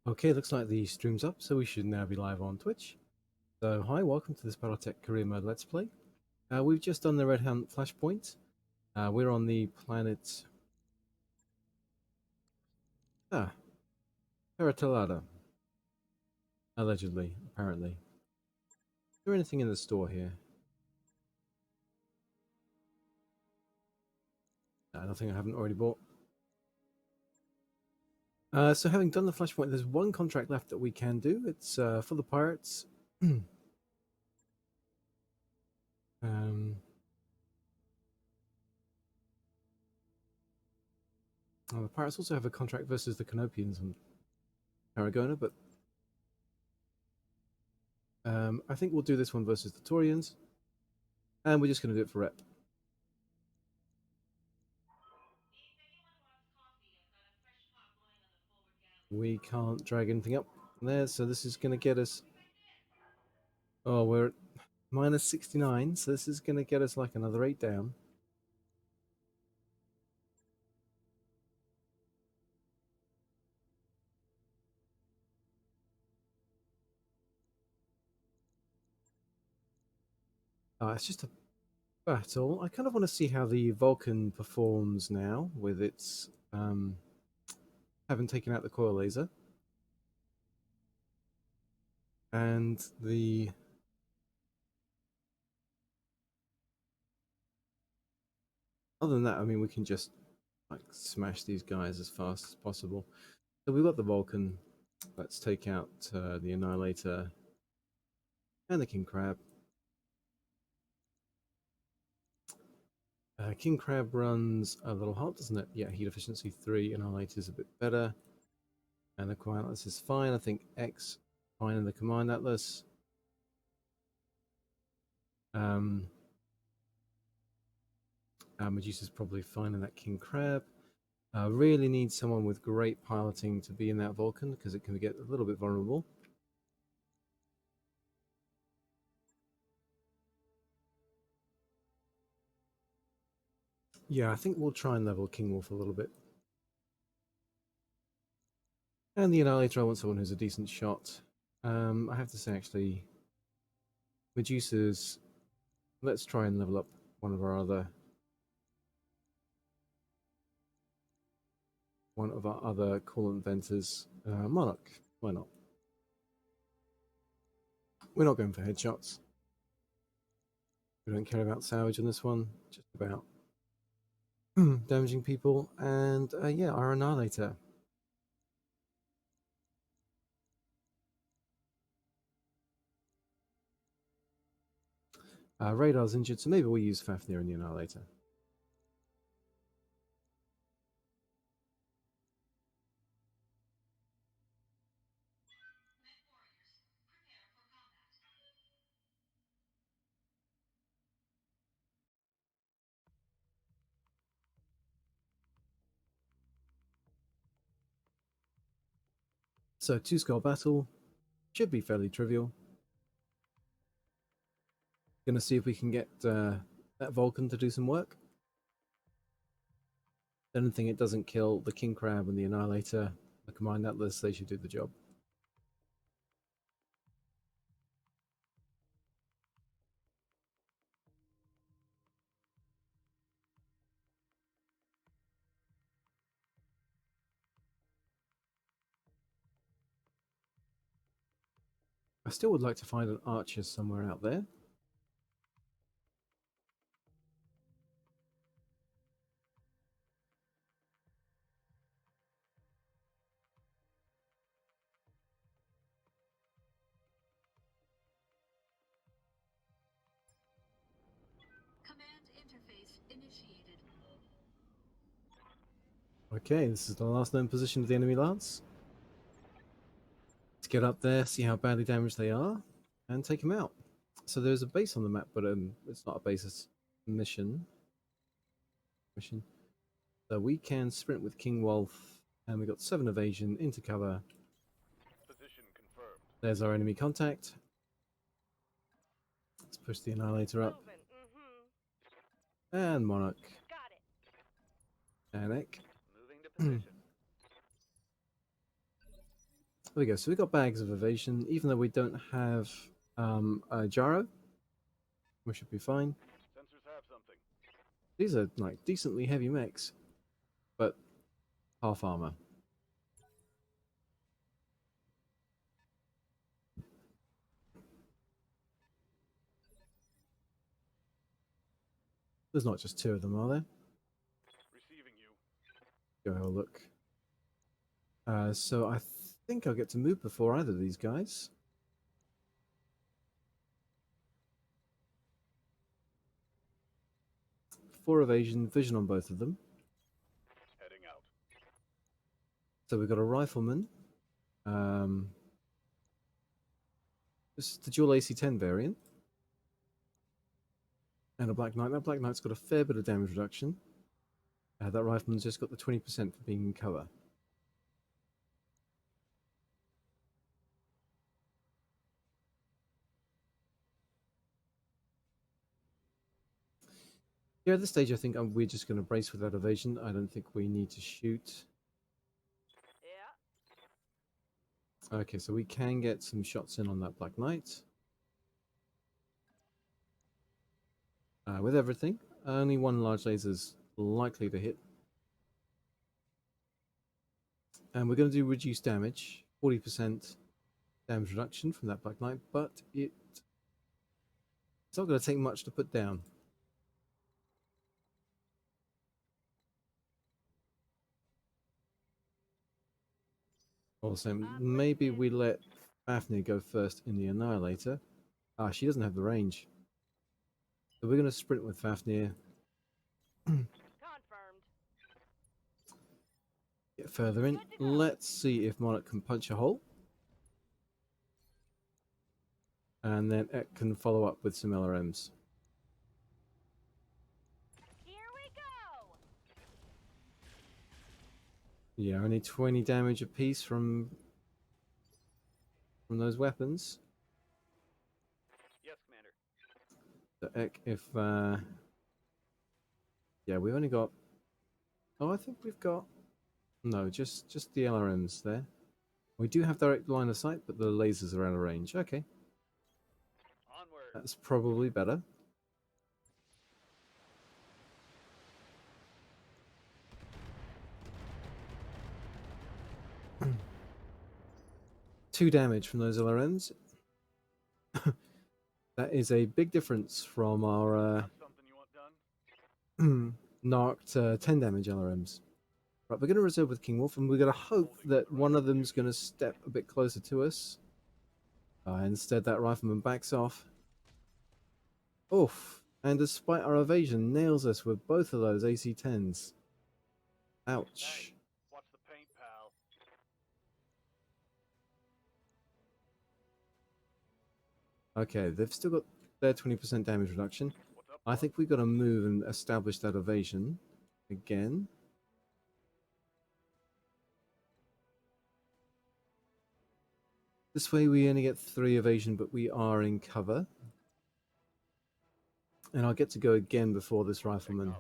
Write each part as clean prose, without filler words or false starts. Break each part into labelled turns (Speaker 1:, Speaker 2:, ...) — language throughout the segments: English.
Speaker 1: Okay, looks like the stream's up, so we should now be live on Twitch. So, hi, welcome to this BattleTech Career Mode Let's Play. We've just done the Red Hunt Flashpoint. We're on the planet... Paratalada. Allegedly, apparently. Is there anything in the store here? Nothing I haven't already bought. So having done the Flashpoint, there's one contract left that we can do. It's for the pirates. um, the pirates also have a contract versus the Canopians and Tarragona, but I think we'll do this one versus the Taurians, and we're just going to do it for rep. We can't drag anything up there, so this is going to get us... Oh, we're at minus 69, so this is going to get us like another 8 down. It's just a battle. I kind of want to see how the Vulcan performs now with its... having taken out the coil laser. And the... Other than that, I mean, we can just like smash these guys as fast as possible. So we've got the Vulcan. Let's take out the Annihilator and the King Crab. King Crab runs a little hot, doesn't it? Yeah, heat efficiency 3, Annihilator is a bit better. And the Command Atlas is fine. I think X fine in the Command Atlas. Medusa's probably fine in that King Crab. Really need someone with great piloting to be in that Vulcan because it can get a little bit vulnerable. Yeah, I think we'll try and level King Wolf a little bit. And the Annihilator, I want someone who's a decent shot. I have to say, actually, Medusa's... Let's try and level up one of our other coolant venters. Monarch, why not? We're not going for headshots. We don't care about salvage on this one, just about damaging people. And yeah, our Annihilator. Radar's injured, so maybe we'll use Fafnir in the Annihilator. So, 2-skull battle. Should be fairly trivial. Gonna see if we can get that Vulcan to do some work. Anything it doesn't kill the King Crab and the Annihilator, the Command Atlas, they should do the job. I still would like to find an archer somewhere out there.
Speaker 2: Command interface initiated.
Speaker 1: Okay, this is the last known position of the enemy lance. Let's get up there, see how badly damaged they are, and take them out. So there's a base on the map, but it's not a base, it's a mission. So we can sprint with King Wolf, and we got 7 evasion into cover.
Speaker 3: Position confirmed.
Speaker 1: There's our enemy contact. Let's push the Annihilator up. And Monarch.
Speaker 2: Got it.
Speaker 1: And Ek.
Speaker 3: Moving to position.
Speaker 1: There we go. So we got bags of evasion. Even though we don't have a gyro, we should be fine.
Speaker 3: Sensors have something.
Speaker 1: These are like decently heavy mechs, but half armor. There's not just two of them, are there?
Speaker 3: Receiving you.
Speaker 1: Go have a look. So I think I'll get to move before either of these guys. Four evasion, vision on both of them.
Speaker 3: Heading out.
Speaker 1: So we've got a rifleman. This is the dual AC-10 variant. And a Black Knight. That Black Knight's got a fair bit of damage reduction. That rifleman's just got the 20% for being in cover. Yeah, at this stage I think we're just going to brace with that evasion. I don't think we need to shoot.
Speaker 2: Yeah.
Speaker 1: Okay, so we can get some shots in on that Black Knight. With everything, only one large laser's likely to hit. And we're going to do reduced damage, 40% damage reduction from that Black Knight, but it's not going to take much to put down. Also, maybe we let Fafnir go first in the Annihilator. She doesn't have the range. So we're going to sprint with Fafnir.
Speaker 2: Confirmed.
Speaker 1: Get further in. Let's see if Monarch can punch a hole. And then Ek can follow up with some LRMs.
Speaker 2: Here we go.
Speaker 1: Yeah, only 20 damage apiece from those weapons.
Speaker 3: Yes, Commander.
Speaker 1: So Ek, if yeah, we've only got. Oh, I think we've got. No, just the LRMs there. We do have direct line of sight, but the lasers are out of range. Okay,
Speaker 3: Onward.
Speaker 1: that's probably better. Two damage from those LRMs. That is a big difference from our
Speaker 3: Got something you want done?
Speaker 1: narked 10 damage LRMs. Right, we're going to reserve with King Wolf, and we're going to hope that one of them's going to step a bit closer to us. Instead, that rifleman backs off. Oof. And despite our evasion, nails us with both of those AC-10s. Ouch.
Speaker 3: Hey, watch the paint, pal.
Speaker 1: Okay, they've still got their 20% damage reduction.
Speaker 3: What's up?
Speaker 1: I think we've got to move and establish that evasion again. This way we only get 3 evasion, but we are in cover. And I'll get to go again before this rifleman.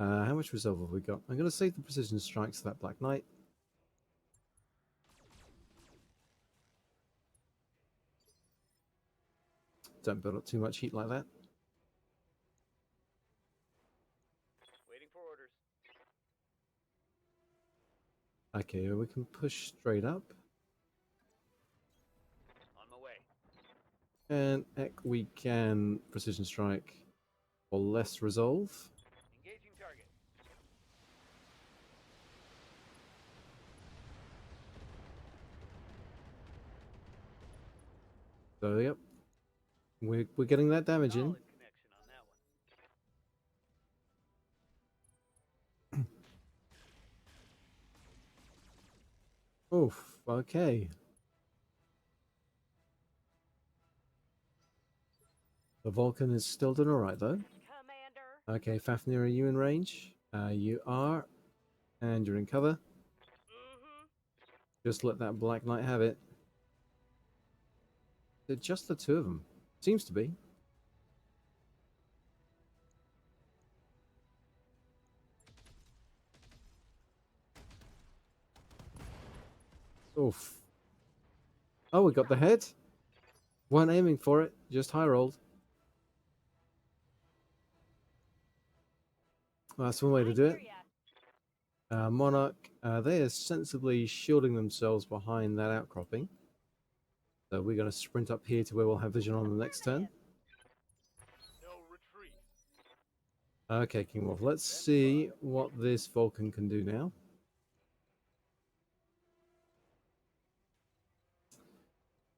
Speaker 1: How much resolve have we got? I'm going to save the precision strikes to that Black Knight. Don't build up too much heat like that.
Speaker 3: Waiting for orders.
Speaker 1: Okay, we can push straight up.
Speaker 3: On my way.
Speaker 1: And Ek, we can precision strike for less resolve.
Speaker 3: Engaging target.
Speaker 1: So, yep. We're getting that damage in.
Speaker 3: Solid connection on that one.
Speaker 1: Oof, okay. The Vulcan is still doing alright though.
Speaker 2: Commander.
Speaker 1: Okay, Fafnir, are you in range? You are. And you're in cover.
Speaker 2: Mm-hmm.
Speaker 1: Just let that Black Knight have it. They're just the two of them. Seems to be. Oof. Oh, we got the head. Weren't aiming for it, just high rolled. Well, that's one way to
Speaker 2: I
Speaker 1: do
Speaker 2: hear
Speaker 1: it.
Speaker 2: ya.
Speaker 1: Monarch, they are sensibly shielding themselves behind that outcropping. So we're going to sprint up here to where we'll have vision on the next turn.
Speaker 3: No retreat.
Speaker 1: Okay, King Wolf, let's see what this Vulcan can do now.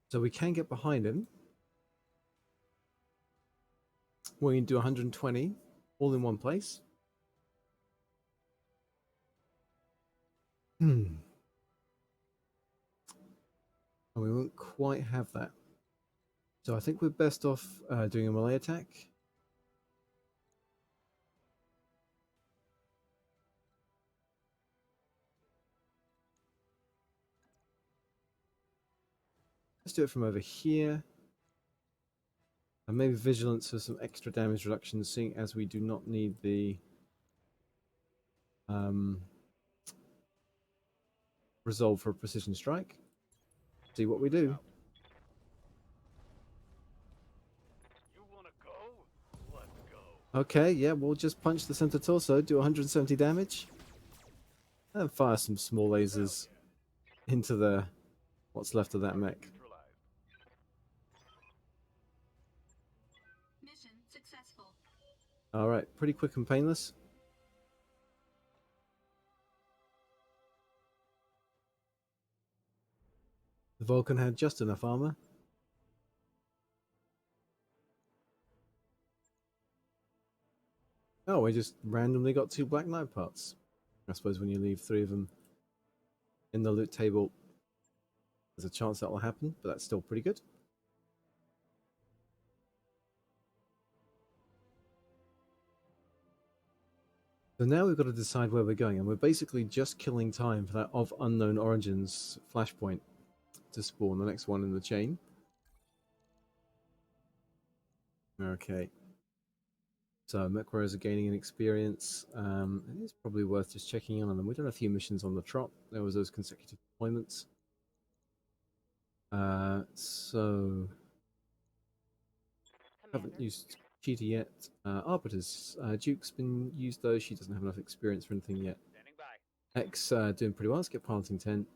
Speaker 1: So we can get behind him. We can do 120 all in one place. And we won't quite have that. So I think we're best off doing a melee attack. Let's do it from over here. And maybe Vigilance for some extra damage reduction, seeing as we do not need the Resolve for a precision strike. See what we do.
Speaker 3: You wanna go? Let's go.
Speaker 1: Okay, yeah, we'll just punch the center torso, do 170 damage. And fire some small lasers into the what's left of that mech.
Speaker 3: Neutralized.
Speaker 4: Mission successful.
Speaker 1: Alright, pretty quick and painless. The Vulcan had just enough armor. Oh, we just randomly got 2 Black Knight parts. I suppose when you leave 3 of them in the loot table, there's a chance that will happen, but that's still pretty good. So now we've got to decide where we're going, and we're basically just killing time for that of unknown origins flashpoint to spawn the next one in the chain. Okay. So mech warriors are gaining an experience. It is probably worth just checking in on them. We've done a few missions on the trot. There was those consecutive deployments. So haven't
Speaker 2: Commander.
Speaker 1: used Cheetah yet. Arbiters. Duke's been used though. She doesn't have enough experience for anything yet.
Speaker 3: Standing by.
Speaker 1: X doing pretty well. Let's get piloting 10.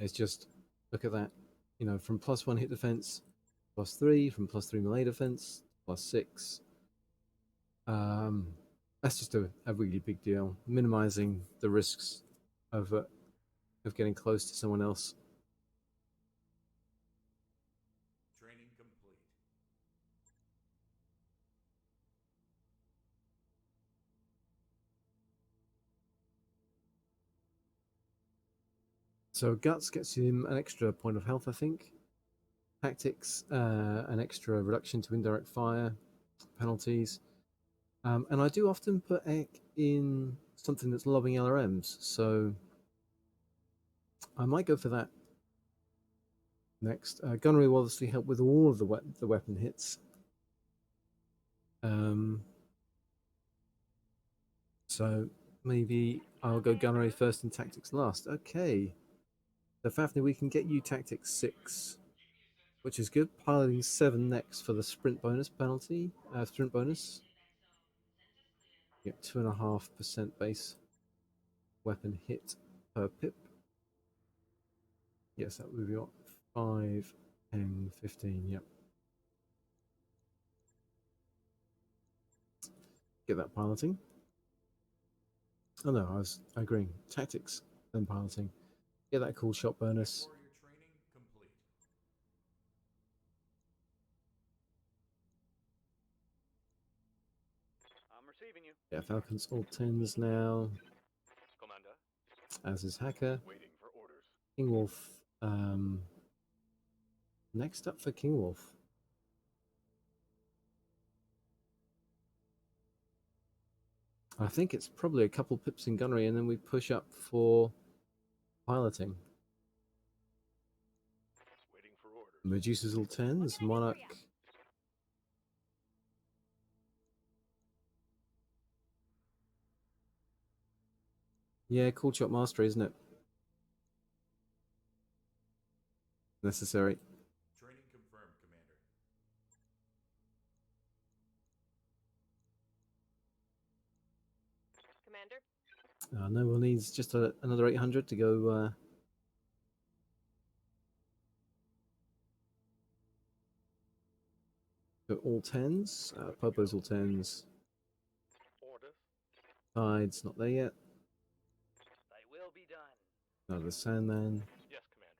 Speaker 1: It's just, look at that. You know, from +1 hit defense, +3, from +3 melee defense, +6. That's just a really big deal. Minimizing the risks of getting close to someone else.
Speaker 5: Training complete.
Speaker 1: So Guts gets him an extra point of health, I think. Tactics, an extra reduction to indirect fire penalties. And I do often put Ek in something that's lobbing LRMs, so I might go for that next. Gunnery will obviously help with all of the weapon hits. So maybe I'll go gunnery first and tactics last. Okay. So Fafnir, we can get you tactics 6, which is good. Piloting 7 next for the sprint bonus penalty. Sprint bonus. Get 2.5% base weapon hit per pip. Yes, that would be what? 5, 10, 15, yep. Get that piloting. Oh no, I was agreeing. Tactics, then piloting. Get that cool shot bonus.
Speaker 5: Warrior training complete.
Speaker 3: I'm receiving you.
Speaker 1: Yeah, Falcon's all 10s now,
Speaker 3: Commander.
Speaker 1: as is Hacker.
Speaker 3: Waiting for orders.
Speaker 1: King Wolf. Next up for King Wolf. I think it's probably a couple pips in gunnery, and then we push up for piloting.
Speaker 3: Waiting for orders.
Speaker 1: Medusa's all 10s, Monarch. Yeah, cool shot mastery, isn't it? necessary.
Speaker 5: Training confirmed, Commander.
Speaker 2: Commander?
Speaker 1: No one needs just another 800 to go. Go all tens. Popo's all tens.
Speaker 3: Orders.
Speaker 1: Tide's not there yet.
Speaker 3: They will be done.
Speaker 1: Another Sandman.
Speaker 3: Yes, Commander.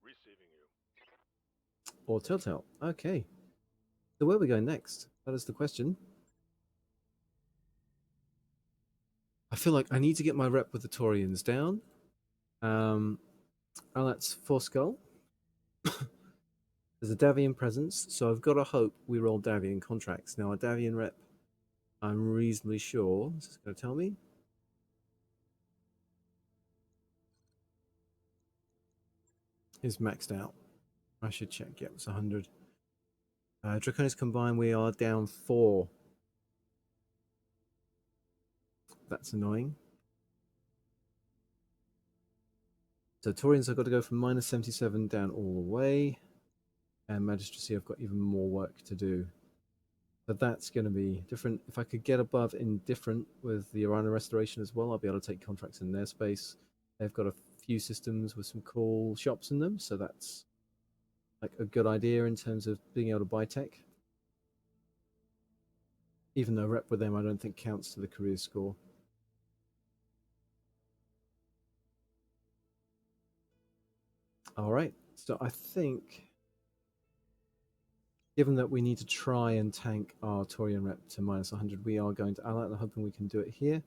Speaker 3: Receiving you.
Speaker 1: Or Telltale. Okay. So where are we going next? That is the question. I feel like I need to get my rep with the Taurians down. Oh, that's for Skull. There's a Davian presence, so I've got to hope we roll Davian contracts. Now, a Davian rep, I'm reasonably sure, is this going to tell me? Is maxed out. I should check. Yep, it's 100. Draconis combined, we are down 4. That's annoying. So Taurians, I've got to go from minus 77 down all the way. And Magistracy, I've got even more work to do. But that's going to be different. If I could get above indifferent with the Arana Restoration as well, I'll be able to take contracts in their space. They've got a few systems with some cool shops in them, so that's like a good idea in terms of being able to buy tech. Even though rep with them I don't think counts to the career score. Alright, so I think, given that we need to try and tank our Taurian rep to minus 100, we are going to ally, and I'm hoping we can do it here.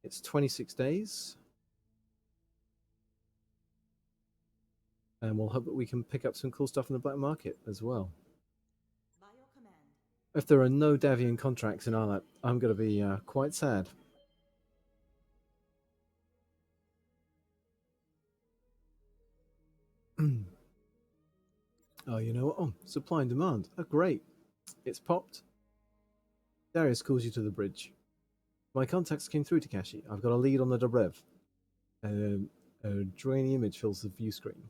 Speaker 1: It's 26 days. And we'll hope that we can pick up some cool stuff in the black market as well. If there are no Davian contracts in Arlat, I'm going to be quite sad. Oh, you know what? Oh, supply and demand. Oh, great. It's popped. Darius calls you to the bridge. My contacts came through, Takashi. I've got a lead on the Dobrev. A draining image fills the view screen.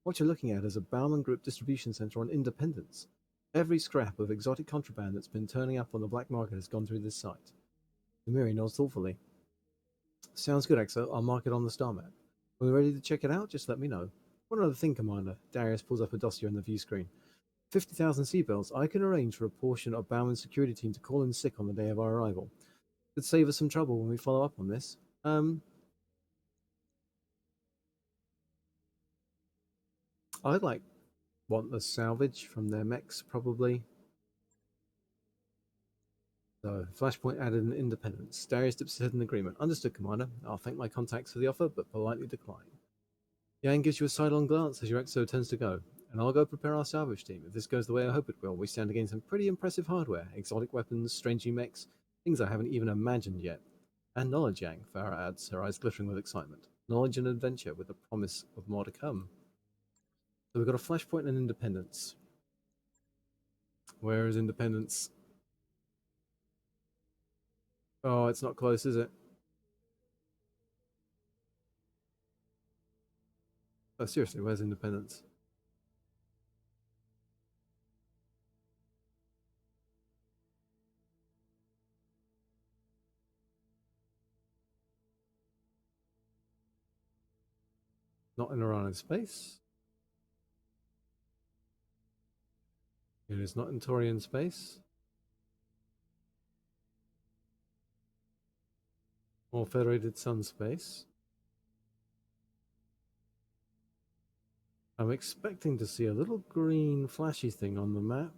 Speaker 1: What you're looking at is a Bauman Group distribution center on Independence. Every scrap of exotic contraband that's been turning up on the black market has gone through this site. Namiri nods thoughtfully. Sounds good, Exo. I'll mark it on the star map. When we're ready to check it out, just let me know. One other thing, Commander. Darius pulls up a dossier on the view screen. 50,000 seabells. I can arrange for a portion of Bauman's security team to call in sick on the day of our arrival. Could save us some trouble when we follow up on this. I'd want the salvage from their mechs, probably. So, Flashpoint added an Independence. Darius dips his head in agreement. Understood, Commander. I'll thank my contacts for the offer, but politely decline. Yang gives you a sidelong glance as your Exo turns to go. And I'll go prepare our salvage team. If this goes the way I hope it will, we stand against some pretty impressive hardware. Exotic weapons, strange new mechs, things I haven't even imagined yet. And knowledge, Yang, Farah adds, her eyes glittering with excitement. Knowledge and adventure with the promise of more to come. So we've got a Flashpoint and Independence. Where is Independence? Oh, it's not close, is it? Oh, seriously, where's Independence? Not in Orion space. It is not in Taurian space. Or Federated Sun space. I'm expecting to see a little green flashy thing on the map.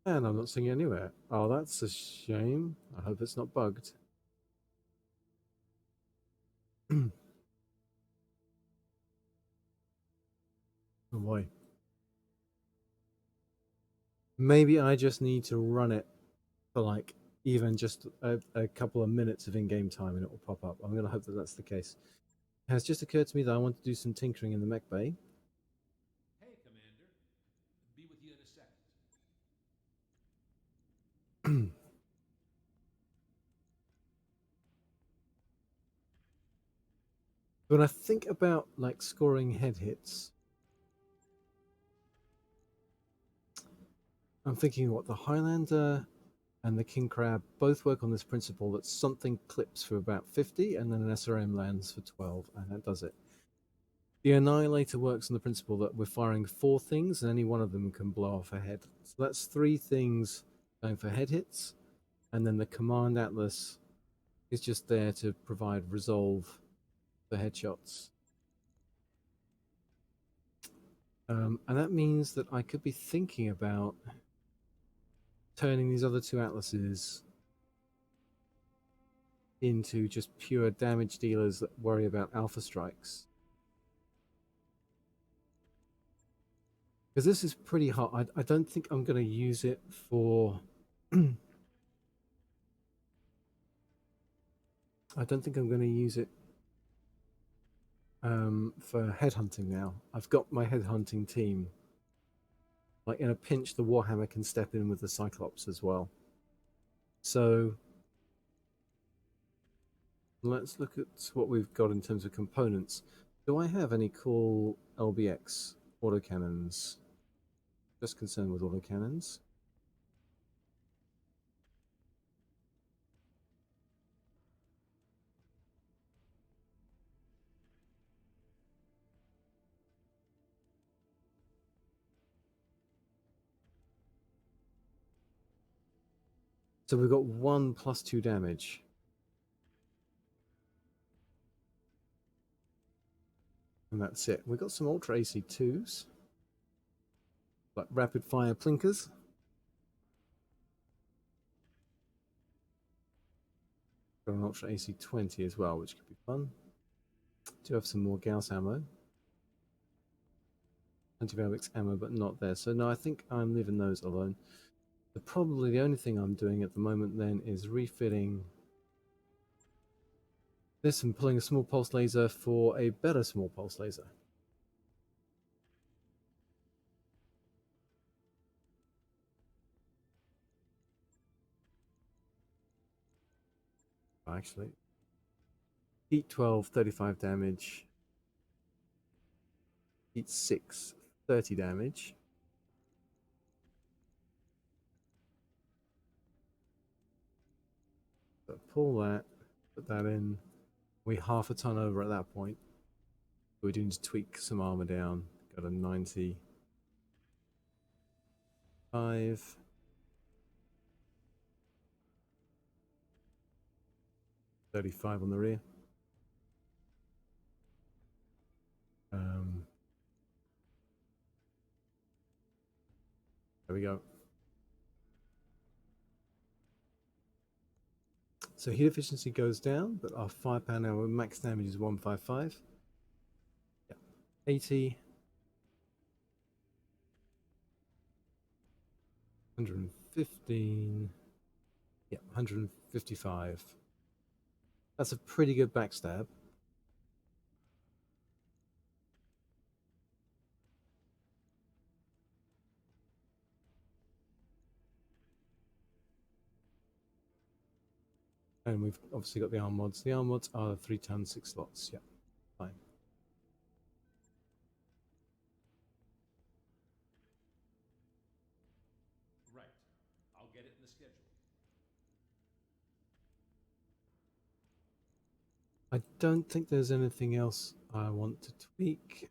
Speaker 1: And I'm not seeing it anywhere. Oh, that's a shame. I hope it's not bugged. Oh boy. Maybe I just need to run it for like even just a couple of minutes of in-game time and it will pop up. I'm going to hope that that's the case. It has just occurred to me that I want to do some tinkering in the mech bay. When I think about like scoring head hits, I'm thinking what the Highlander and the King Crab both work on this principle that something clips for about 50 and then an SRM lands for 12, and that does it. The Annihilator works on the principle that we're firing 4 things and any one of them can blow off a head. So that's 3 things going for head hits, and then the Command Atlas is just there to provide resolve for headshots. And that means that I could be thinking about turning these other 2 Atlases into just pure damage dealers that worry about alpha strikes. Because this is pretty hard. I don't think I'm going to use it for... I don't think I'm going to use it for headhunting now. I've got my headhunting team. Like in a pinch, the Warhammer can step in with the Cyclops as well. So let's look at what we've got in terms of components. Do I have any cool LBX autocannons? Just concerned with autocannons. So we've got 1 + 2 damage. And that's it. We've got some Ultra AC2s. Like rapid fire plinkers. Got an Ultra AC20 as well, which could be fun. Do have some more Gauss ammo. Antibiotics ammo, but not there. So no, I think I'm leaving those alone. Probably the only thing I'm doing at the moment then is refitting this and pulling a small pulse laser for a better small pulse laser. Actually, heat 12, 35 damage. Heat 6, 30 damage. So pull that, put that in. We half a ton over at that point. We're doing to tweak some armor down. Got a 95. 35 on the rear. There we go. So heat efficiency goes down, but our firepower now max damage is 155. Yeah. 80. 115. Yeah, 155. That's a pretty good backstab. And we've obviously got the arm mods. The arm mods are 3 tons, 6 slots. Yeah, fine.
Speaker 5: Right. I'll get it in the schedule.
Speaker 1: I don't think there's anything else I want to tweak.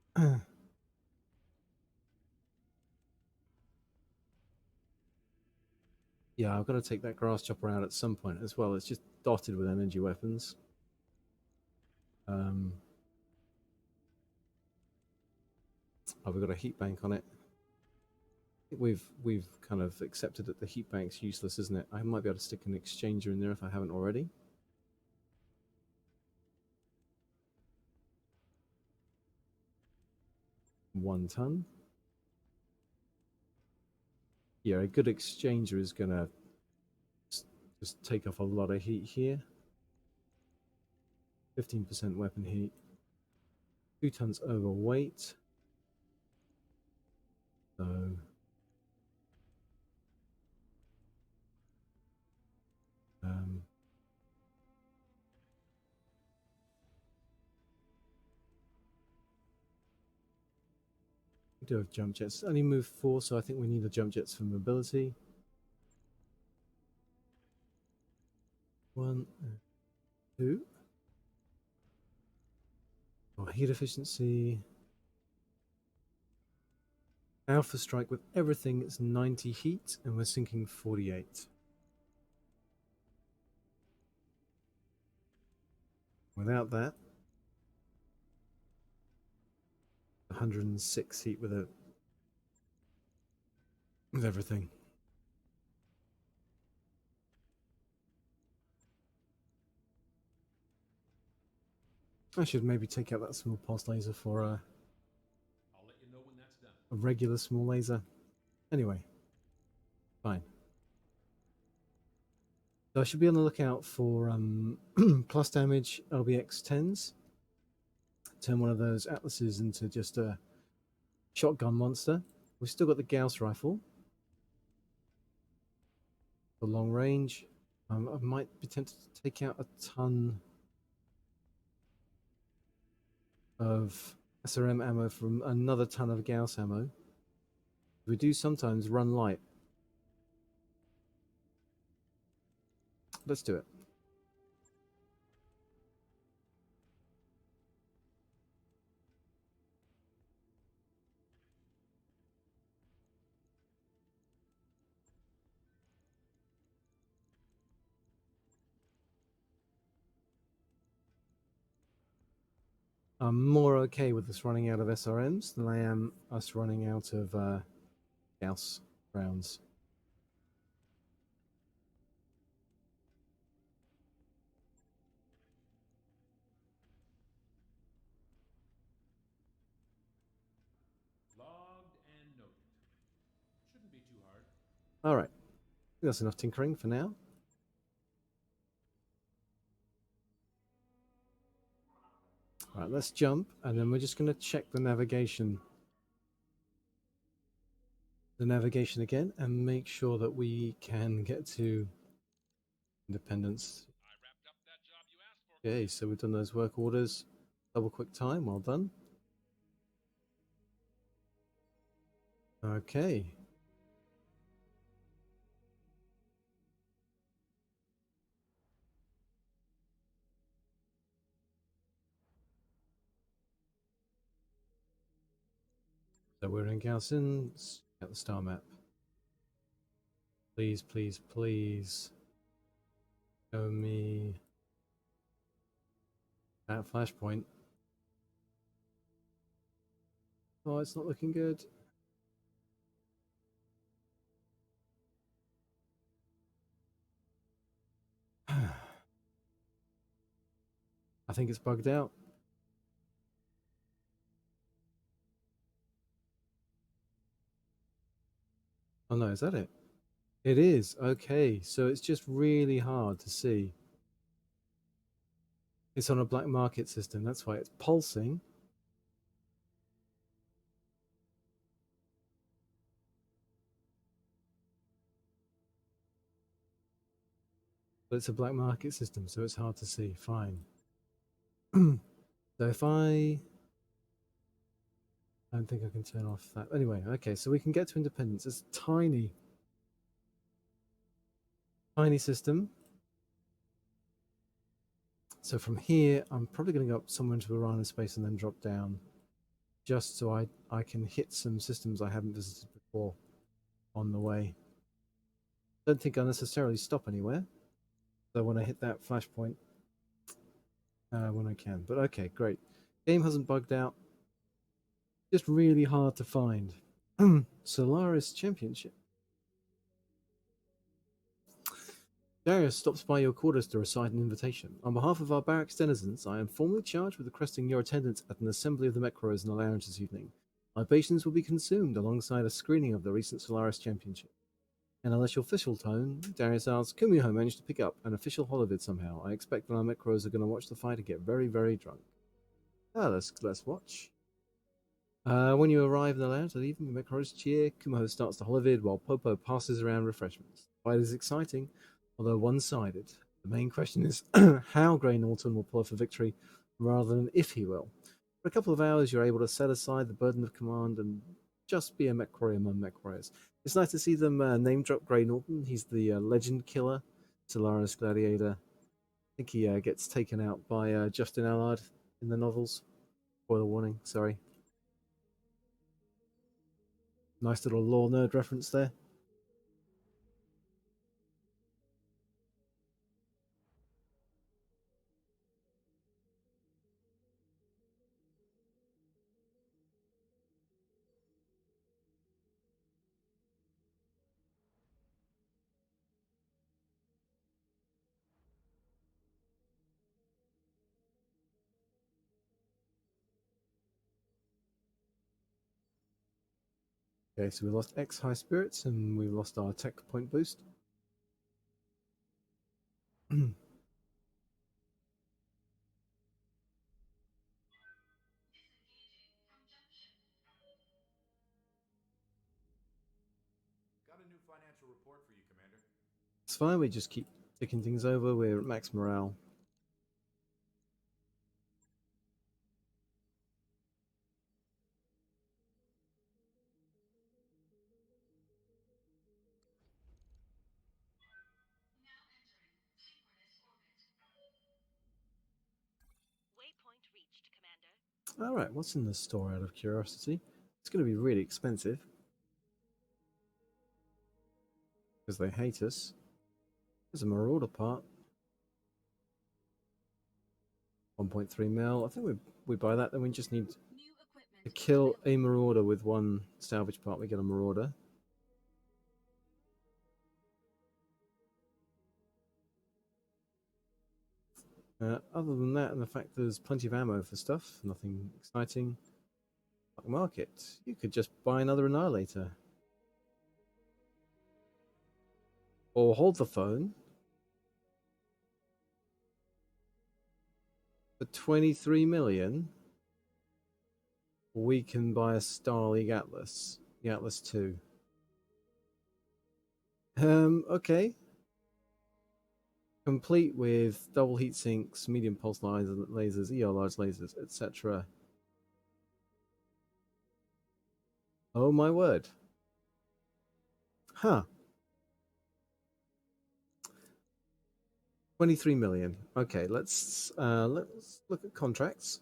Speaker 1: Yeah, I've got to take that grass chopper out at some point as well. It's just dotted with energy weapons. Oh, we've got a heat bank on it. I think we've kind of accepted that the heat bank's useless, isn't it? I might be able to stick an exchanger in there if I haven't already. One ton. Yeah, a good exchanger is gonna just take off a lot of heat here. 15% weapon heat. 2 tons overweight. So We do have jump jets. Only move 4, so I think we need the jump jets for mobility. 1, 2. Oh, heat efficiency. Alpha strike with everything is 90 heat, and we're sinking 48. Without that, 106 heat with everything. I should maybe take out that small pulse laser for
Speaker 5: I'll let you know when that's done.
Speaker 1: a regular small laser. Anyway, fine. So I should be on the lookout for plus damage LBX 10s. Turn one of those Atlases into just a shotgun monster. We've still got the Gauss rifle for long range. I might be tempted to take out a ton of SRM ammo from another ton of Gauss ammo. We do sometimes run light. Let's do it. I'm more okay with us running out of SRMs than I am us running out of Gauss rounds.
Speaker 5: Logged and noted. Shouldn't be too hard.
Speaker 1: All right, that's enough tinkering for now. All right, let's jump, and then we're just going to check the navigation. The navigation again, and make sure that we can get to Independence.
Speaker 5: I wrapped up that job you asked for.
Speaker 1: Okay, so we've done those work orders. Double quick time, well done. Okay. So we're in Gaussian. Let's get the star map. Please, please, please. Show me that flashpoint. Oh, it's not looking good. I think it's bugged out. Oh no, is that it? It is. Okay, so it's just really hard to see. It's on a black market system. That's why it's pulsing. But it's a black market system, so it's hard to see. Fine. So if I don't think I can turn off that. Anyway, okay, so we can get to Independence. It's a tiny system. So from here, I'm probably going to go up somewhere into Piranha space and then drop down, just so I can hit some systems I haven't visited before on the way. Don't think I'll necessarily stop anywhere. So when I hit that flashpoint, when I can. But okay, great. Game hasn't bugged out. Just really hard to find. Solaris Championship. Darius stops by your quarters to recite an invitation. On behalf of our barracks denizens, I am formally charged with requesting your attendance at an assembly of the Mecros in the lounge this evening. Libations will be consumed alongside a screening of the recent Solaris Championship. In a less official tone, Darius asks, Kumiho managed to pick up an official holovid somehow. I expect that our Mecros are going to watch the fight and get very, very drunk. Let's watch. When you arrive in the lounge, leaving the Mecros cheer, Kumiho starts the holovid while Popo passes around refreshments. The fight is exciting, although one-sided. The main question is how Grey Norton will pull off a victory rather than if he will. For a couple of hours, you're able to set aside the burden of command and just be a mech warrior among mech warriors. It's nice to see them name drop Grey Norton. He's the legend killer, Solaris Gladiator. I think he gets taken out by Justin Allard in the novels. Spoiler warning, sorry. Nice little lore nerd reference there. Okay, so we lost X high spirits and we lost our tech point boost.
Speaker 6: Got a new financial report for you, Commander.
Speaker 1: It's fine, we just keep ticking things over. We're at max morale.
Speaker 4: Now entering synchronous orbit.
Speaker 2: Waypoint reached, Commander.
Speaker 1: Alright, what's in the store out of curiosity? It's going to be really expensive. Because they hate us. There's a Marauder part. 1.3 mil. I think we buy that, then we just need
Speaker 4: New equipment
Speaker 1: to kill
Speaker 4: available.
Speaker 1: a Marauder with one salvage part. We get a Marauder. Other than that, and the fact there's plenty of ammo for stuff, nothing exciting. Black market. You could just buy another Annihilator. Or hold the phone. For 23 million, we can buy a Star League Atlas. The Atlas 2. Okay. Complete with double heat sinks, medium pulse lasers, ER large lasers, etc. Oh my word. Huh. 23 million. Okay, let's look at contracts.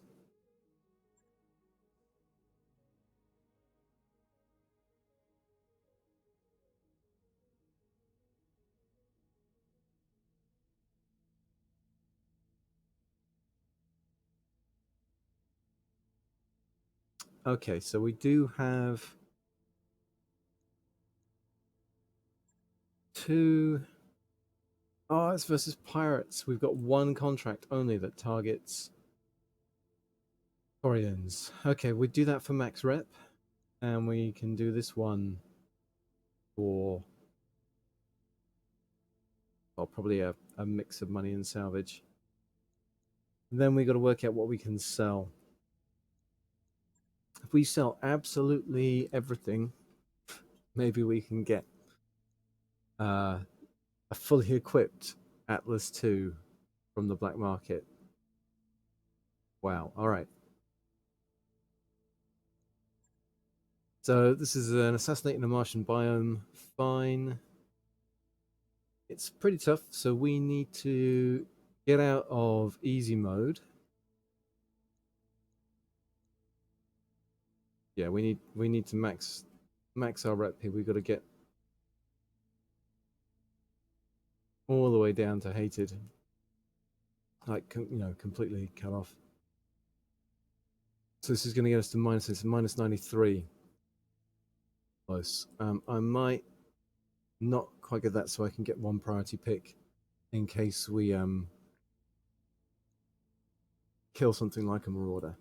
Speaker 1: Okay, so we do have two. Oh, it's versus pirates. We've got one contract only that targets Torians. Okay, we do that for max rep, and we can do this one for, well, probably a mix of money and salvage. And then we got to work out what we can sell. If we sell absolutely everything, maybe we can get a fully equipped Atlas 2 from the black market. Wow, all right. So this is an Assassinate in a Martian biome. Fine. It's pretty tough, so we need to get out of easy mode. Yeah, we need to max our rep here. We've got to get all the way down to hated. Like, completely cut off. So this is going to get us to minus 93. Close. I might not quite get that, so I can get one priority pick in case we kill something like a Marauder.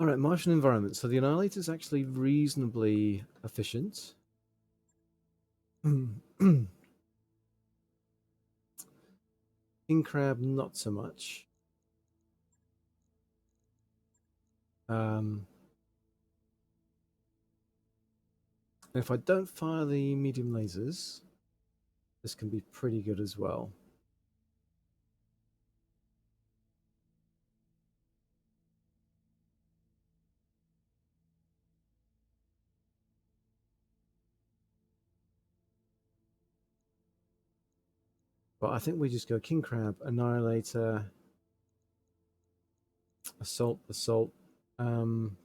Speaker 1: Alright, Martian environment. So the Annihilator is actually reasonably efficient. King Crab, not so much. If I don't fire the medium lasers, this can be pretty good as well. But I think we just go King Crab, Annihilator, Assault, Assault. Um,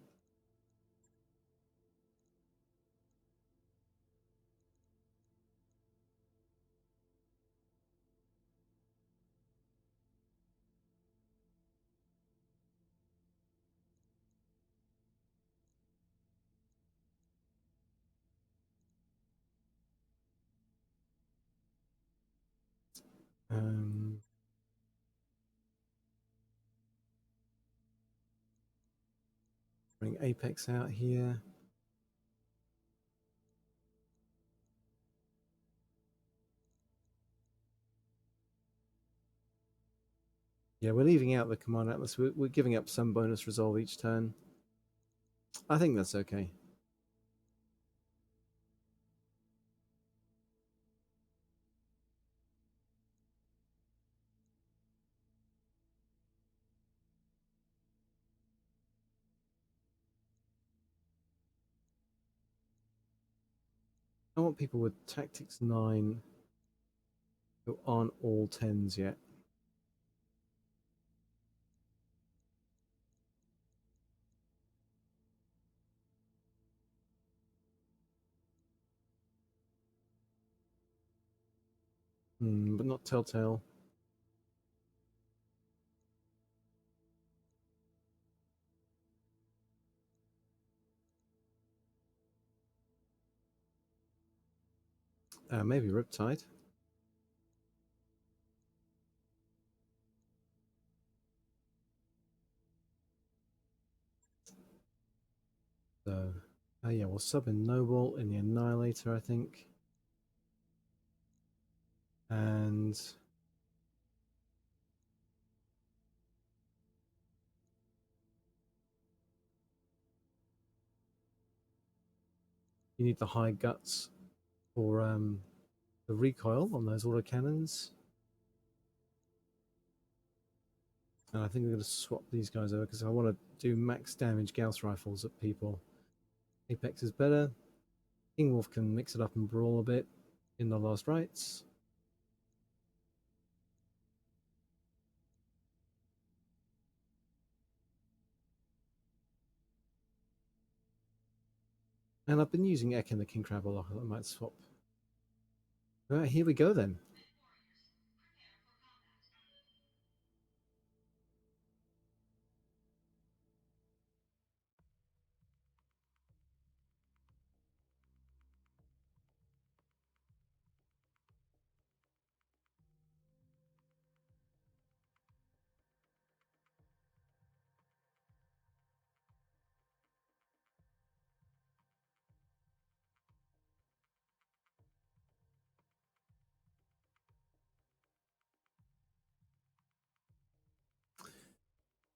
Speaker 1: um, bring Apex out here. Yeah, we're leaving out the Command Atlas. We're giving up some bonus resolve each turn. I think that's okay. I want people with Tactics 9 who aren't all 10s yet. But not Telltale. Maybe Riptide. So, yeah, we'll sub in Noble in the Annihilator, I think. And you need the high guts for the recoil on those autocannons. And I think we're going to swap these guys over because I want to do max damage Gauss rifles at people. Apex is better. King Wolf can mix it up and brawl a bit in the last rites. And I've been using Ek in the King Crab a lot. I might swap. All right, here we go then.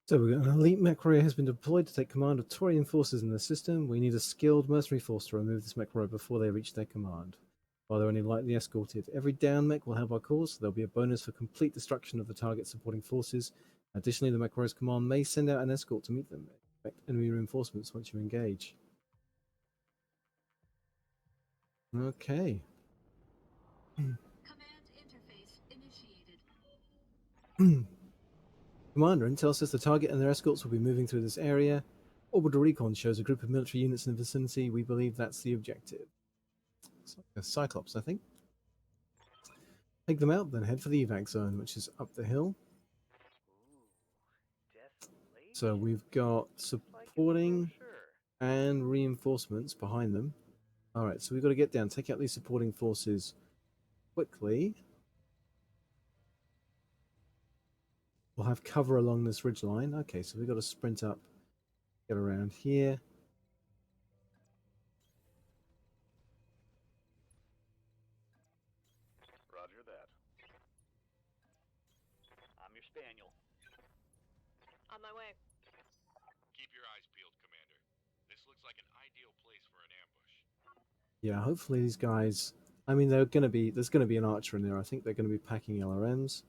Speaker 1: So we've got an elite mech warrior has been deployed to take command of Taurian forces in the system. We need a skilled mercenary force to remove this mech warrior before they reach their command. While they're only lightly escorted, every down mech will help our cause. There'll be a bonus for complete destruction of the target supporting forces. Additionally, the mech warrior's command may send out an escort to meet them. Expect enemy reinforcements once you engage. Okay.
Speaker 4: Command interface initiated.
Speaker 1: Commander, intel says the target and their escorts will be moving through this area. Orbital recon shows a group of military units in the vicinity. We believe that's the objective. It's like a Cyclops, I think. Take them out, then head for the evac zone, which is up the hill. So we've got supporting and reinforcements behind them. Alright, so we've got to get down, take out these supporting forces quickly. We'll have cover along this ridge line. Okay, so we've got to sprint up, get around here.
Speaker 3: Roger that. I'm your spaniel.
Speaker 2: On my way.
Speaker 5: Keep your eyes peeled, Commander. This looks like an ideal place for an ambush.
Speaker 1: Yeah, hopefully these guys... I mean, there's going to be an archer in there. I think they're going to be packing LRMs.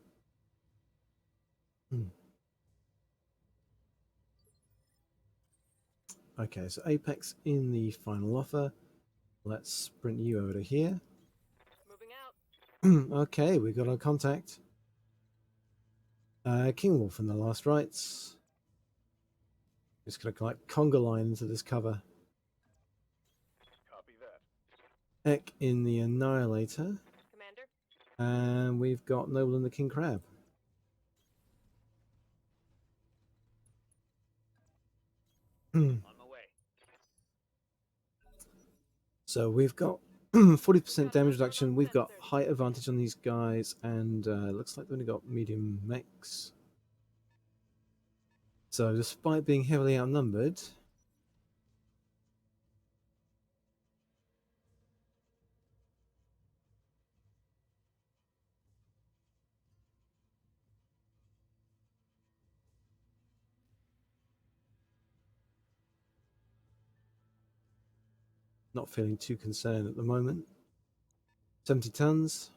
Speaker 1: Okay, so Apex in the final offer. Let's sprint you over to here.
Speaker 2: Moving out.
Speaker 1: Okay, we got our contact. King Wolf in the last rites. Just gonna like conga line into this cover.
Speaker 3: Copy that.
Speaker 1: Ek in the Annihilator.
Speaker 2: Commander?
Speaker 1: And we've got Noble and the King Crab.
Speaker 3: On my way.
Speaker 1: So we've got 40% damage reduction. We've got height advantage on these guys, and looks like they've only got medium mechs. So despite being heavily outnumbered, not feeling too concerned at the moment. 70 tons.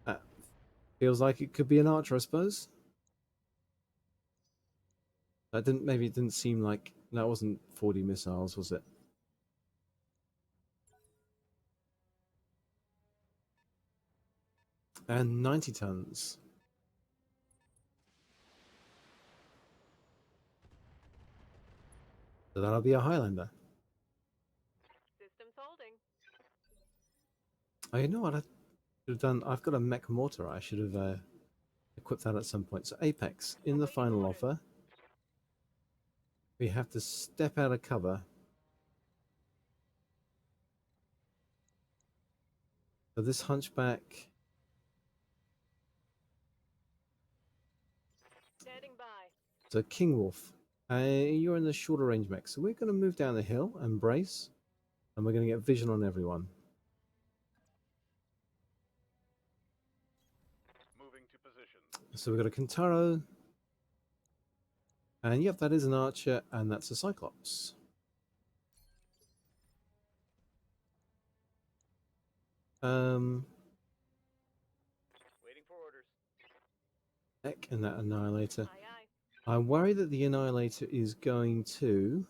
Speaker 1: That feels like it could be an archer, I suppose. That didn't. Maybe it didn't seem like that wasn't 40 missiles, was it? And 90 tons. So that'll be a Highlander.
Speaker 2: Systems holding.
Speaker 1: Oh, you know what? I should have done. I've got a mech mortar. I should have equipped that at some point. So Apex in the final offer. We have to step out of cover. So this hunchback.
Speaker 2: Standing by.
Speaker 1: So King Wolf, you're in the shorter range mech. So we're going to move down the hill and brace, and we're going to get vision on everyone.
Speaker 3: Moving to position.
Speaker 1: So we've got a Kintaro. And yep, that is an archer, and that's a Cyclops.
Speaker 3: Waiting for orders.
Speaker 1: Heck, and that Annihilator.
Speaker 2: Aye, aye.
Speaker 1: I worry that the Annihilator is going to...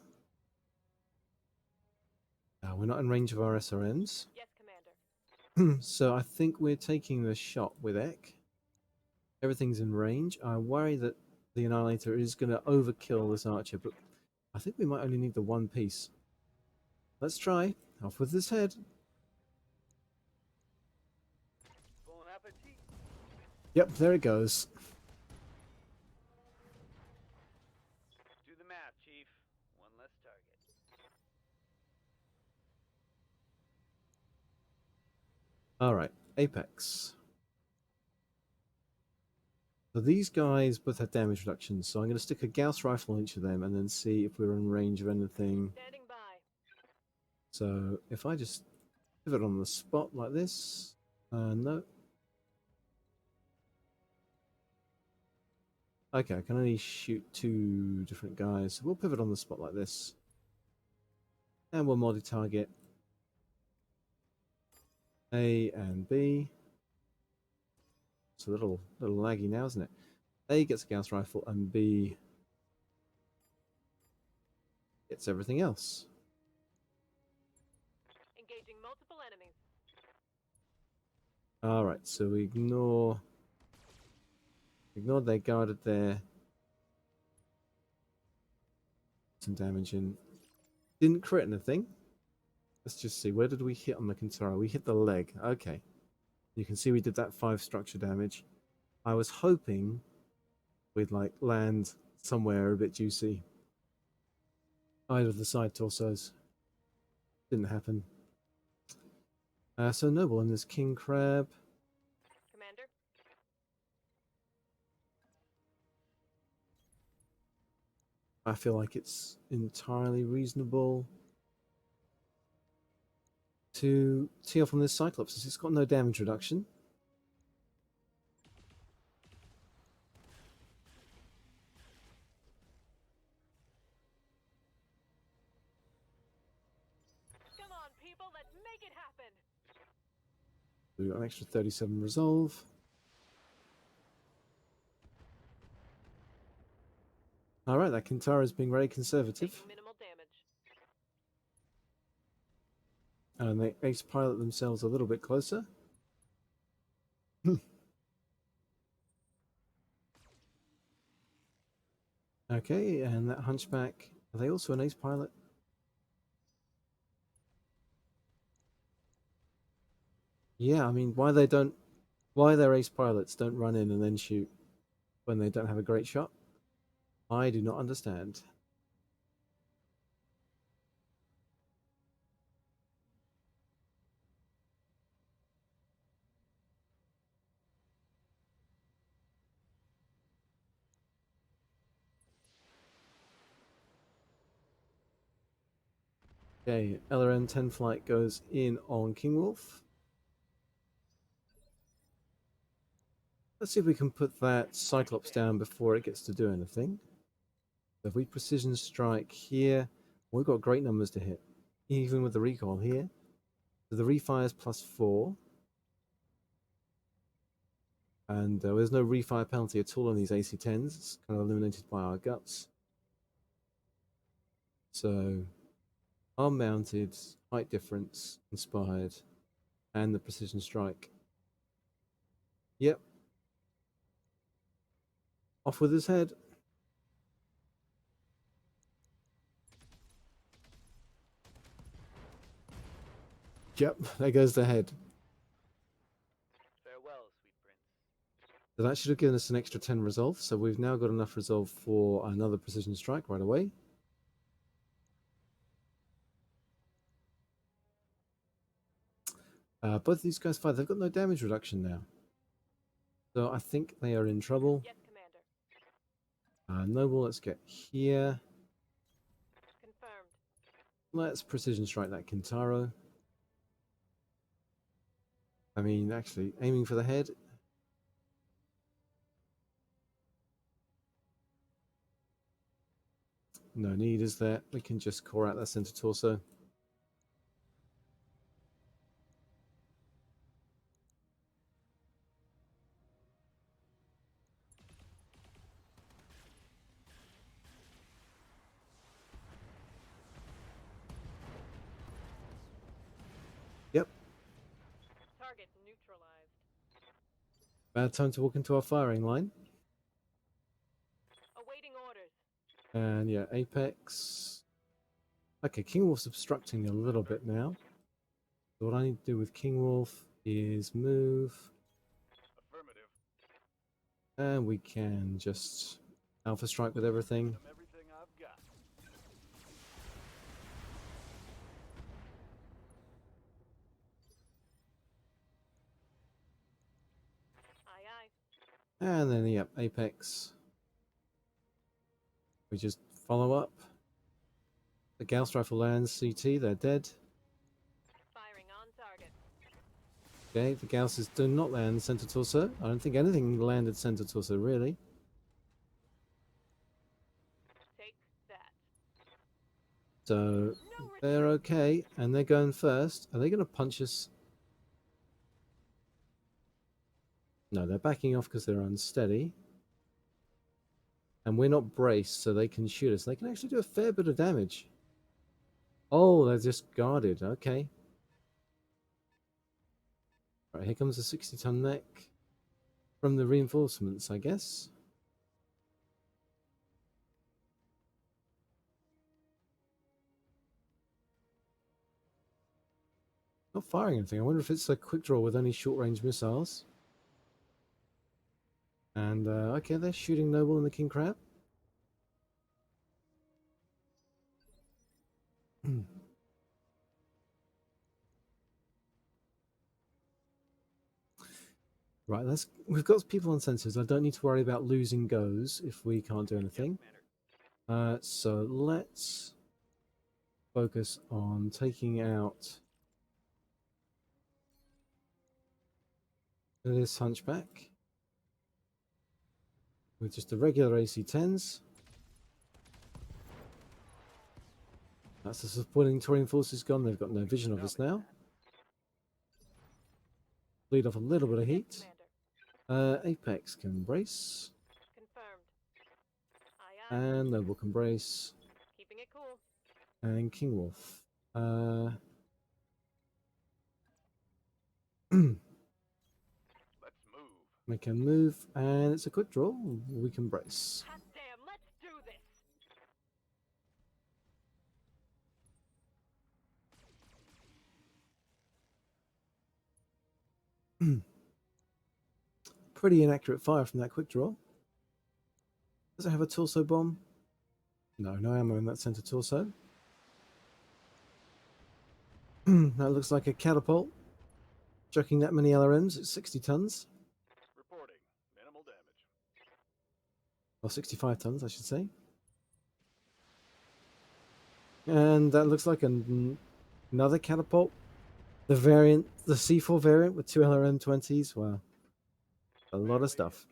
Speaker 1: we're not in range of our SRMs.
Speaker 2: Yes, Commander.
Speaker 1: So I think we're taking the shot with Ek. Everything's in range. I worry that the Annihilator is going to overkill this archer, but I think we might only need the one piece. Let's try. Off with this head.
Speaker 3: Bon appetit.
Speaker 1: Yep, there it goes.
Speaker 3: Do the math, Chief. One less target.
Speaker 1: Alright, Apex. So these guys both have damage reductions, so I'm going to stick a Gauss rifle on each of them and then see if we're in range of anything.
Speaker 2: Standing by.
Speaker 1: So if I just pivot on the spot like this, no. Okay, I can only shoot two different guys. So we'll pivot on the spot like this. And we'll multi-target A and B. It's a little laggy now, isn't it? A gets a Gauss rifle and B gets everything else.
Speaker 2: Engaging multiple enemies.
Speaker 1: Alright, so we ignored they guarded there. Some damage in. Didn't crit anything. Let's just see, where did we hit on the Kintaro? We hit the leg. Okay. You can see we did that 5 structure damage. I was hoping we'd like land somewhere a bit juicy. Either of the side torsos. Didn't happen. So Noble and this King Crab.
Speaker 2: Commander?
Speaker 1: I feel like it's entirely reasonable to tee off on this Cyclops. It's got no damage reduction.
Speaker 2: Come on, people, let's make it happen!
Speaker 1: We've got an extra 37 resolve. Alright, that Kintaro is being very conservative.
Speaker 2: Taking minimal damage.
Speaker 1: And they ace pilot themselves a little bit closer. Okay, and that hunchback, are they also an ace pilot? Yeah, I mean, why their ace pilots don't run in and then shoot when they don't have a great shot? I do not understand. Okay, LRM 10 flight goes in on King Wolf. Let's see if we can put that Cyclops down before it gets to do anything. So if we precision strike here, we've got great numbers to hit, even with the recoil here. So the refire is +4. And there's no refire penalty at all on these AC-10s. It's kind of eliminated by our guts. So arm mounted, height difference, inspired, and the precision strike. Yep. Off with his head. Yep, there goes the head.
Speaker 3: Farewell, sweet prince.
Speaker 1: So that should have given us an extra 10 resolve. So we've now got enough resolve for another precision strike right away. Both of these guys fired. They've got no damage reduction now. So I think they are in trouble.
Speaker 2: Yes, Commander.
Speaker 1: Noble, let's get here.
Speaker 2: Confirmed.
Speaker 1: Let's precision strike that Kintaro. I mean, actually, aiming for the head. No need, is there? We can just core out that center torso. Yep.
Speaker 2: Target neutralized.
Speaker 1: Bad time to walk into our firing line.
Speaker 2: Awaiting orders.
Speaker 1: And yeah, Apex. Okay, King Wolf's obstructing a little bit now. So what I need to do with King Wolf is move.
Speaker 3: Affirmative.
Speaker 1: And we can just alpha strike with everything.
Speaker 3: Give 'em everything I've got.
Speaker 2: Aye, aye.
Speaker 1: And then, yep, Apex. We just follow up. The Gauss rifle lands CT, they're dead.
Speaker 2: Firing on target.
Speaker 1: Okay, the Gausses do not land center torso. I don't think anything landed center torso, really.
Speaker 2: Take that.
Speaker 1: So,
Speaker 2: No
Speaker 1: they're
Speaker 2: retreat.
Speaker 1: okay, and they're going first. Are they going to punch us? No, they're backing off because they're unsteady. And we're not braced, so they can shoot us. They can actually do a fair bit of damage. Oh, they're just guarded. Okay. Right, here comes a 60-ton neck from the reinforcements, I guess. Not firing anything. I wonder if it's a quick draw with only short-range missiles. And, okay, they're shooting Noble and the King Crab. Right, we've got people on sensors. I don't need to worry about losing goes if we can't do anything. So let's focus on taking out this hunchback with just a regular AC-10s. That's the supporting Taurian forces gone. They've got no vision of us now. Bleed off a little bit of
Speaker 2: Yes,
Speaker 1: heat.
Speaker 2: Commander.
Speaker 1: Apex can brace.
Speaker 2: Confirmed. Aye, aye.
Speaker 1: And Noble can brace.
Speaker 2: Keeping it cool.
Speaker 1: And King Wolf.
Speaker 3: Let's move.
Speaker 1: Make a move, and it's a quick draw. We can brace.
Speaker 2: Hot damn, let's do this.
Speaker 1: Pretty inaccurate fire from that quick draw. Does it have a torso bomb? No, no ammo in that center torso. That looks like a catapult. Chucking that many LRMs at 60 tons.
Speaker 3: Reporting. Minimal damage.
Speaker 1: Or 65 tons, I should say. And that looks like another catapult. The variant, the C4 variant with 2 LRM-20s. Wow. A lot
Speaker 3: Barely
Speaker 1: of stuff.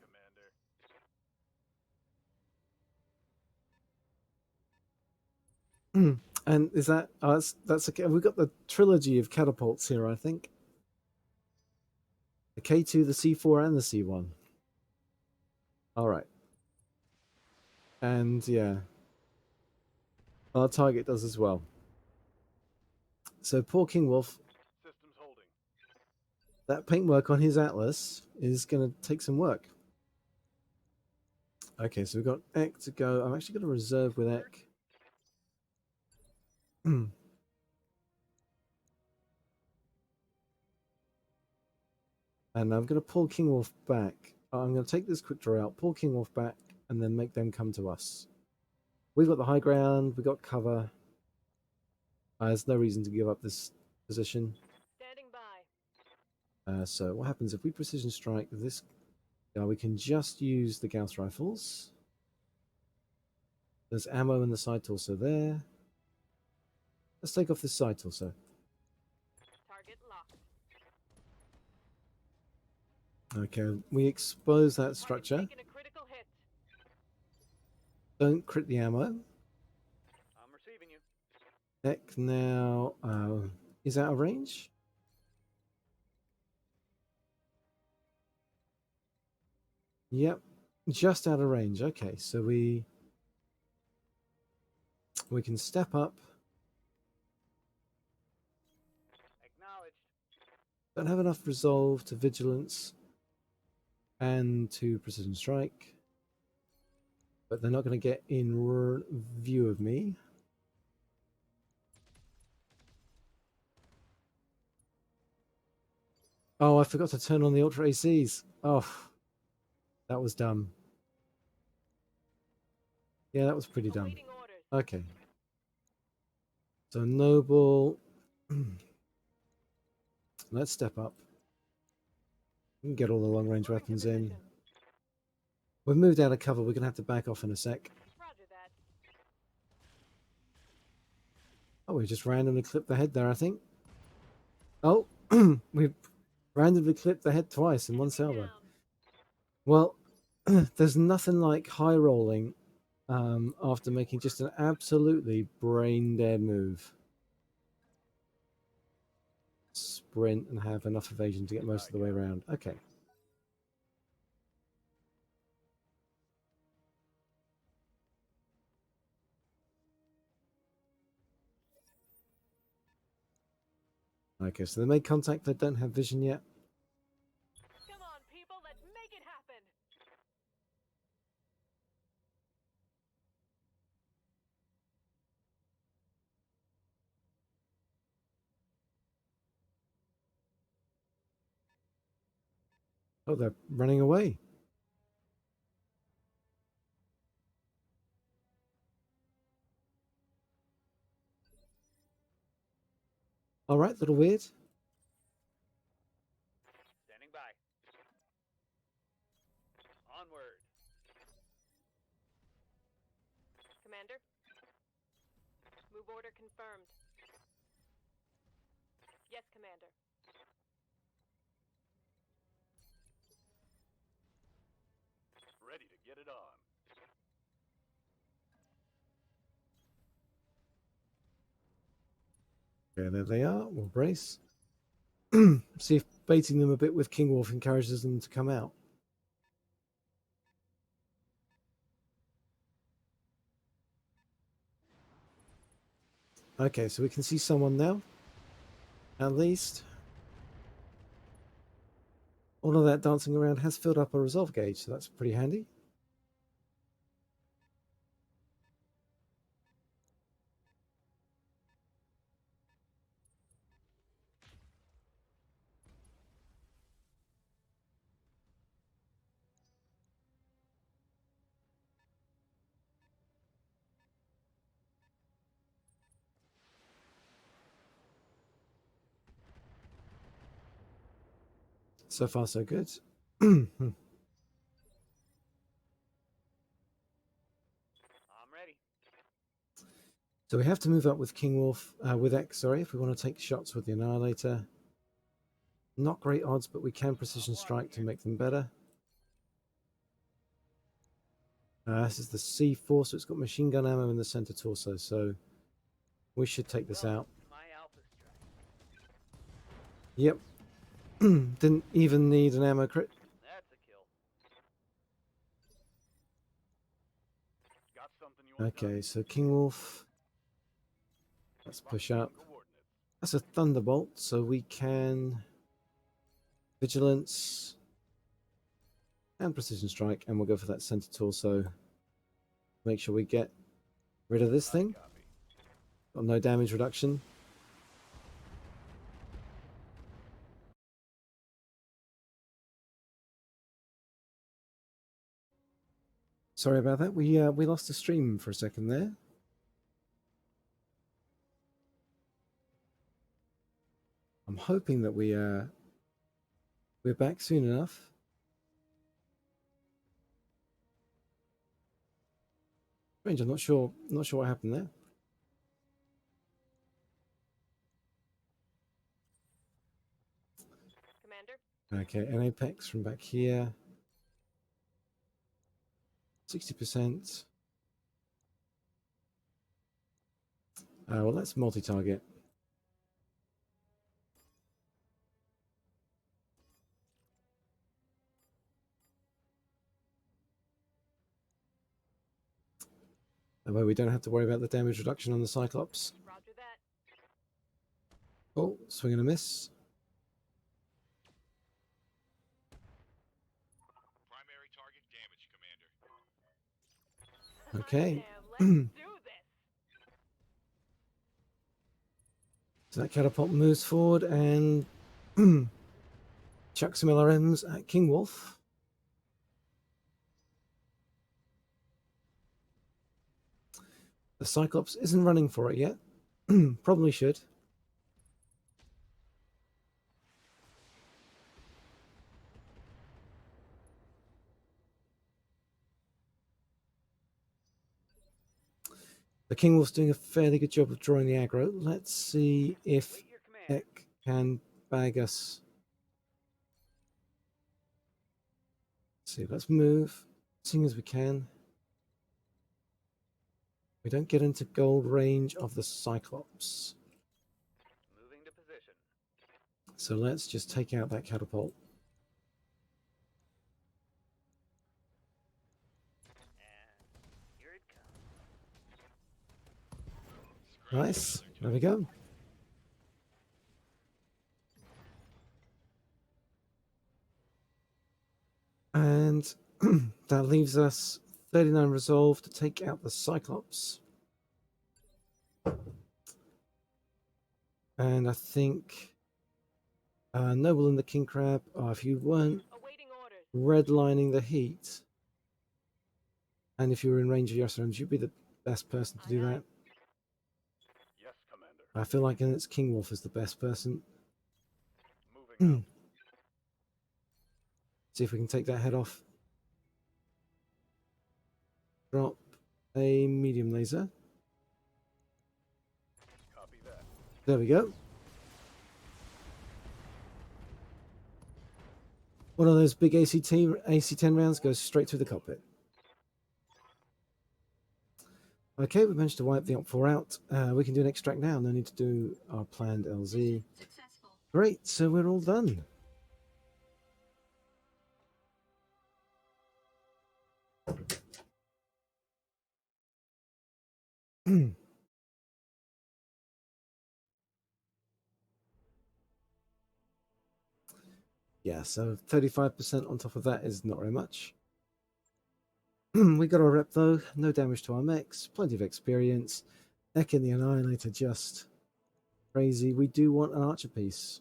Speaker 3: hit, Commander.
Speaker 1: And is that that's okay? We've got the trilogy of catapults here, I think. The K2, the C4, and the C1. All right. And yeah, our target does as well. So poor King Wolf,
Speaker 3: Systems holding.
Speaker 1: that paintwork on his Atlas is going to take some work. Okay, so we've got Ek to go. I'm actually going to reserve with Ek. And I'm going to pull King Wolf back. I'm going to take this quick draw out, pull King Wolf back, and then make them come to us. We've got the high ground, we've got cover. There's no reason to give up this position.
Speaker 2: Standing by.
Speaker 1: So what happens if we precision strike this? We can just use the Gauss rifles. There's ammo in the side torso there. Let's take off this side torso.
Speaker 2: Target locked.
Speaker 1: Okay, we expose that structure.
Speaker 2: Target taking a critical hit.
Speaker 1: Don't crit the ammo.
Speaker 3: I'm receiving you.
Speaker 1: Ek now is out of range. Yep, just out of range. Okay, so we can step up.
Speaker 3: Acknowledged.
Speaker 1: Don't have enough resolve to vigilance and to precision strike, but they're not going to get in view of me. Oh, I forgot to turn on the Ultra ACs. Oh, that was dumb. Yeah, that was pretty dumb.
Speaker 2: Awaiting orders.
Speaker 1: Okay. So Noble. Let's step up. We can get all the long range
Speaker 2: Moving to
Speaker 1: weapons in.
Speaker 2: position.
Speaker 1: We've moved out of cover. We're going to have to back off in a sec.
Speaker 2: Roger that.
Speaker 1: Oh, we just randomly clipped the head there, I think. Oh, we randomly clipped the head twice in one salvo.
Speaker 2: Down.
Speaker 1: Well, there's nothing like high rolling after making just an absolutely brain dead move. Sprint and have enough evasion to get most of the way around. Okay. Okay, so they made contact. They don't have vision yet.
Speaker 2: Come on, people, let's make it happen.
Speaker 1: Oh, they're running away. All right, little weird.
Speaker 3: Standing by. Onward.
Speaker 2: Commander? Move order confirmed. Yes, Commander.
Speaker 3: Ready to get it on.
Speaker 1: Okay, there they are. We'll brace. See if baiting them a bit with King Wolf encourages them to come out. Okay, so we can see someone now. At least. All of that dancing around has filled up a resolve gauge, so that's pretty handy. So far, so good.
Speaker 3: I'm ready.
Speaker 1: So we have to move up with King Wolf, with X, sorry, if we want to take shots with the Annihilator. Not great odds, but we can precision strike to make them better. This is the C4, so it's got machine gun ammo in the center torso, so we should take this out.
Speaker 3: My alpha strike.
Speaker 1: Yep. Didn't even need an ammo crit.
Speaker 3: That's a kill. Got something you want
Speaker 1: Okay, so King Wolf. Let's push up. That's a Thunderbolt, so we can Vigilance and Precision Strike, and we'll go for that center torso. Make sure we get rid of this thing. Got no damage reduction. Sorry about that. We lost the stream for a second there. I'm hoping that we're back soon enough. Strange, I'm not sure what happened there.
Speaker 2: Commander?
Speaker 1: Okay, an apex from back here. 60%. Well, let's multi-target. That way we don't have to worry about the damage reduction on the Cyclops.
Speaker 2: Roger that.
Speaker 1: Oh, swing and a miss.
Speaker 5: Primary target damage, Commander.
Speaker 1: Okay.
Speaker 2: Now, let's do this.
Speaker 1: So that catapult moves forward and chucks some LRMs at King Wolf. The Cyclops isn't running for it yet. Probably should. The King Wolf's doing a fairly good job of drawing the aggro. Let's see if
Speaker 3: Wait your command.
Speaker 1: Ek can bag us. Let's see, let's move as soon as we can. We don't get into gold range of the Cyclops.
Speaker 3: Moving to position.
Speaker 1: So let's just take out that catapult.
Speaker 3: And here it comes.
Speaker 1: Nice. There we go. And that leaves us 39 resolve to take out the Cyclops. And I think Noble and the King Crab, if you weren't
Speaker 2: Awaiting orders.
Speaker 1: redlining the heat, and if you were in range of your SRMs, you'd be the best person to do that.
Speaker 3: Yes, Commander.
Speaker 1: I feel like it's King Wolf is the best person.
Speaker 3: Moving
Speaker 1: See if we can take that head off. Drop a medium laser.
Speaker 3: Copy that.
Speaker 1: There we go. One of those big AC-10 rounds goes straight through the cockpit. Okay, we managed to wipe the OP4 out. We can do an extract now. No need to do our planned LZ.
Speaker 4: Successful.
Speaker 1: Great, so we're all done. Yeah, so 35% on top of that is not very much. We got our rep though, no damage to our mechs, plenty of experience. Ek and the Annihilator just crazy. We do want an archer piece.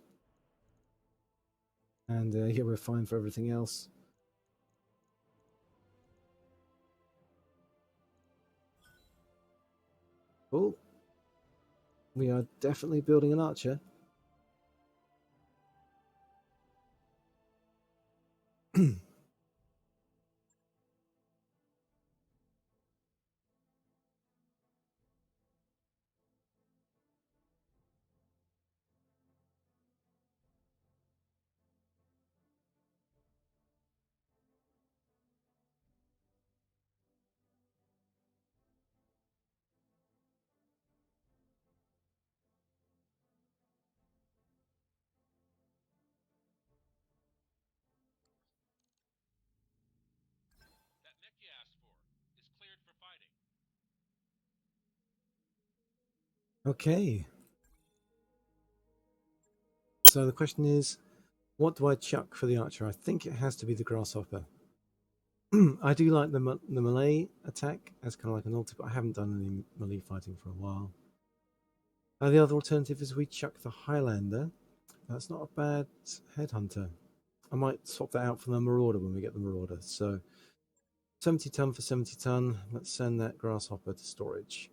Speaker 1: And yeah, we're fine for everything else. Cool. We are definitely building an archer.
Speaker 5: That mech you asked for is cleared for fighting.
Speaker 1: Okay. So the question is, what do I chuck for the archer? I think it has to be the grasshopper. I do like the melee attack as kind of like an ulti, but I haven't done any melee fighting for a while. The other alternative is we chuck the Highlander. That's not a bad headhunter. I might swap that out for the Marauder when we get the Marauder. So 70 ton for 70 ton. Let's send that grasshopper to storage.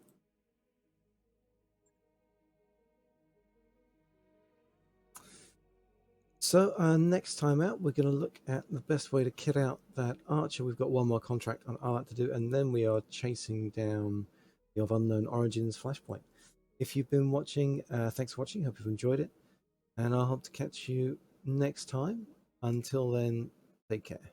Speaker 1: So next time out, we're going to look at the best way to kit out that archer. We've got one more contract on Arlat to do, and then we are chasing down the Of Unknown Origins Flashpoint. If you've been watching, thanks for watching. Hope you've enjoyed it, and I hope to catch you next time. Until then, take care.